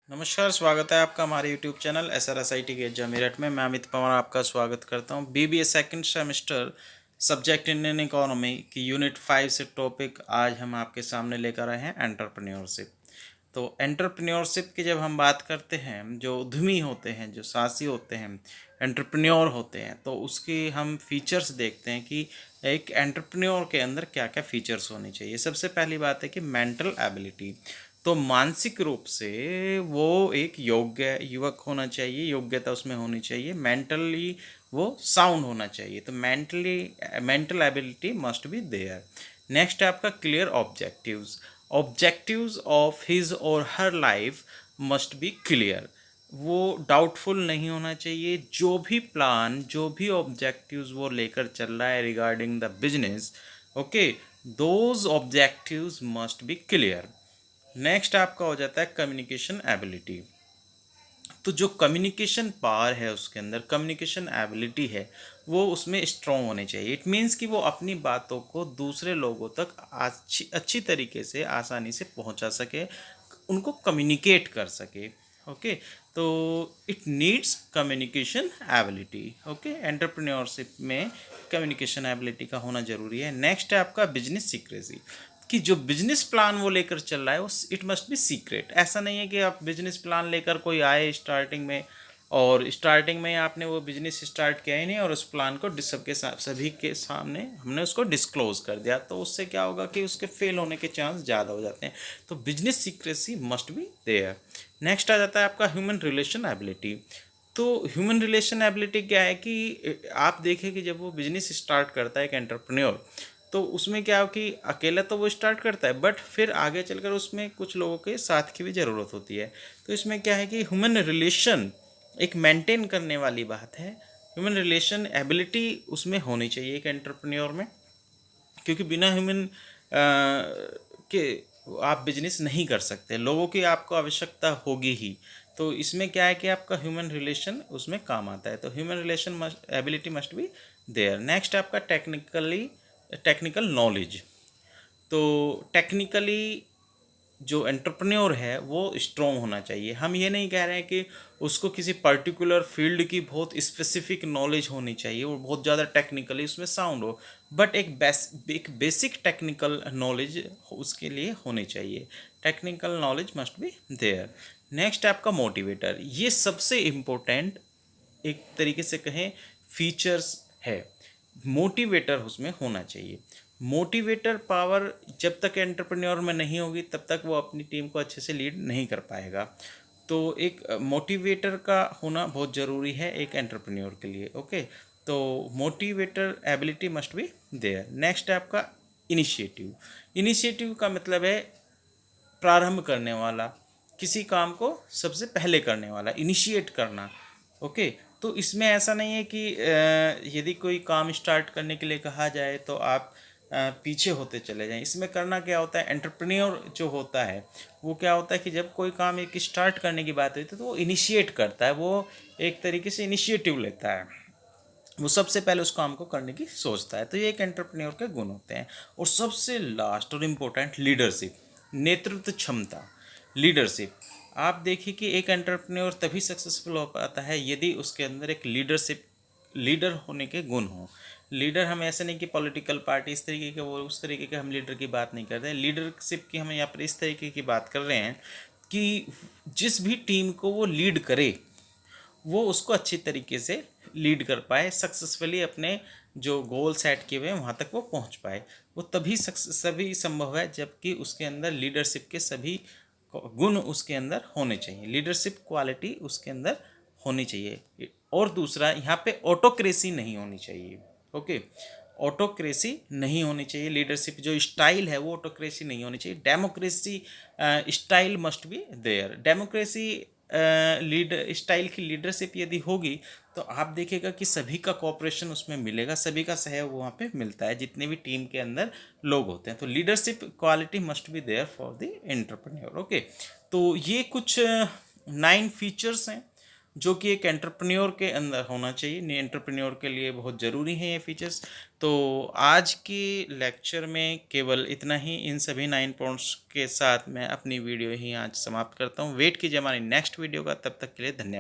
नमस्कार, स्वागत है आपका हमारे YouTube channel SRSIT gate Meerut में। मैं अमित पवार आपका स्वागत करता हूं। BBA second semester subject Indian economy की यूनिट 5 से टॉपिक आज हम आपके सामने लेकर आए हैं एंटरप्रेन्योरशिप। तो एंटरप्रेन्योरशिप की जब हम बात करते हैं, जो उद्यमी होते हैं, जो साहसी होते हैं, एंटरप्रेन्योर होते हैं, तो उसकी हम फीचर्स देखते हैं कि एक एंटरप्रेन्योर के अंदर क्या क्या फीचर्स होनी चाहिए। सबसे पहली बात है कि मेंटल एबिलिटी। तो मानसिक रूप से वो एक योग्य युवक होना चाहिए, योग्यता उसमें होनी चाहिए। मेंटली वो साउंड होना चाहिए। तो mental ability must be there. Next है आपका clear objectives. Objectives of his और her life must be clear. वो डाउटफुल नहीं होना चाहिए। जो भी प्लान, जो भी ऑब्जेक्टिव्स वो लेकर चल रहा है regarding the business, okay, those objectives must be clear. Next आपका हो जाता है कम्युनिकेशन एबिलिटी। तो जो कम्युनिकेशन पावर है उसके अंदर, कम्युनिकेशन एबिलिटी है, वो उसमें स्ट्रॉन्ग होनी चाहिए। इट मीन्स कि वो अपनी बातों को दूसरे लोगों तक अच्छी अच्छी तरीके से, आसानी से पहुंचा सके, उनको कम्युनिकेट कर सके। ओके, तो it needs communication ability. Okay, entrepreneurship में कम्युनिकेशन एबिलिटी का होना जरूरी है। नेक्स्ट है आपका बिजनेस सीक्रेसी। कि जो बिजनेस प्लान वो लेकर चल रहा है वो इट मस्ट बी सीक्रेट। ऐसा नहीं है कि आप बिजनेस प्लान लेकर कोई आए स्टार्टिंग में, और स्टार्टिंग में आपने वो बिजनेस स्टार्ट किया ही नहीं और उस प्लान को सबके सभी के सामने हमने उसको डिस्क्लोज कर दिया, तो उससे क्या होगा कि उसके फेल होने के चांस ज़्यादा हो जाते हैं। तो business secrecy must be there. Next आ जाता है आपका ह्यूमन रिलेशन एबिलिटी। तो ह्यूमन रिलेशन एबिलिटी क्या है कि आप देखें कि जब वो बिजनेस स्टार्ट करता है एक एंटरप्रेन्योर, तो उसमें क्या हो कि अकेला तो वो स्टार्ट करता है, बट फिर आगे चलकर उसमें कुछ लोगों के साथ की भी ज़रूरत होती है। तो इसमें क्या है कि ह्यूमन रिलेशन एक मेंटेन करने वाली बात है। ह्यूमन रिलेशन एबिलिटी उसमें होनी चाहिए एक एंटरप्रेन्योर में, क्योंकि बिना ह्यूमन के आप बिजनेस नहीं कर सकते। लोगों की आपको आवश्यकता होगी ही। तो इसमें क्या है कि आपका ह्यूमन रिलेशन उसमें काम आता है। तो human relation ability must be there. Next आपका टेक्निकल नॉलेज। तो टेक्निकली जो एंटरप्रेन्योर है वो स्ट्रॉन्ग होना चाहिए। हम ये नहीं कह रहे हैं कि उसको किसी पर्टिकुलर फील्ड की बहुत स्पेसिफिक नॉलेज होनी चाहिए, वो बहुत ज़्यादा टेक्निकली उसमें साउंड हो, बट एक बेसिक टेक्निकल नॉलेज उसके लिए होनी चाहिए। Technical knowledge must be there. Next है आपका मोटिवेटर। ये सबसे इम्पोर्टेंट एक तरीके से कहें फीचर्स है। मोटिवेटर उसमें होना चाहिए। मोटिवेटर पावर जब तक एंटरप्रेन्योर में नहीं होगी तब तक वो अपनी टीम को अच्छे से लीड नहीं कर पाएगा। तो एक मोटिवेटर का होना बहुत ज़रूरी है एक एंटरप्रेन्योर के लिए। ओके, तो motivator ability must be there. Next है आपका इनिशिएटिव। इनिशिएटिव का मतलब है प्रारंभ करने वाला, किसी काम को सबसे पहले करने वाला, इनिशिएट करना। ओके, तो इसमें ऐसा नहीं है कि यदि कोई काम स्टार्ट करने के लिए कहा जाए तो आप पीछे होते चले जाएं। इसमें करना क्या होता है, एंटरप्रेन्योर जो होता है वो क्या होता है कि जब कोई काम एक स्टार्ट करने की बात होती है तो वो इनिशिएट करता है, वो एक तरीके से इनिशिएटिव लेता है, वो सबसे पहले उस काम को करने की सोचता है। तो ये एक एंटरप्रेन्योर के गुण होते हैं। और सबसे लास्ट और इम्पोर्टेंट लीडरशिप, नेतृत्व क्षमता। लीडरशिप, आप देखिए कि एक एंटरप्रेन्योर तभी सक्सेसफुल हो पाता है यदि उसके अंदर एक लीडर होने के गुण हो। लीडर हम ऐसे नहीं कि पॉलिटिकल पार्टी इस तरीके के, वो उस तरीके के हम लीडर की बात नहीं कर रहे हैं। लीडरशिप की हम यहाँ पर इस तरीके की बात कर रहे हैं कि जिस भी टीम को वो लीड करे वो उसको अच्छी तरीके से लीड कर पाए, सक्सेसफुली अपने जो गोल सेट किए हुए हैं वहाँ तक वो पहुँच पाए। वो सभी संभव है जबकि उसके अंदर लीडरशिप के सभी गुण उसके अंदर होने चाहिए, लीडरशिप क्वालिटी उसके अंदर होनी चाहिए। और दूसरा, यहाँ पे ऑटोक्रेसी नहीं होनी चाहिए। ओके, ऑटोक्रेसी नहीं होनी चाहिए। लीडरशिप जो स्टाइल है वो ऑटोक्रेसी नहीं होनी चाहिए। Democracy style must be there. Democracy lead style की लीडरशिप यदि होगी तो आप देखिएगा कि सभी का कोऑपरेशन उसमें मिलेगा, सभी का सहयोग वहाँ पे मिलता है, जितने भी टीम के अंदर लोग होते हैं। तो leadership quality must be there for the entrepreneur. Okay, तो ये कुछ 9 फीचर्स हैं जो कि एक एंटरप्रेन्योर के अंदर होना चाहिए। नए एंटरप्रेन्योर के लिए बहुत ज़रूरी है ये फीचर्स। तो आज की लेक्चर में केवल इतना ही। इन सभी 9 पॉइंट्स के साथ मैं अपनी वीडियो ही आज समाप्त करता हूँ। वेट कीजिए हमारी नेक्स्ट वीडियो का, तब तक के लिए धन्यवाद।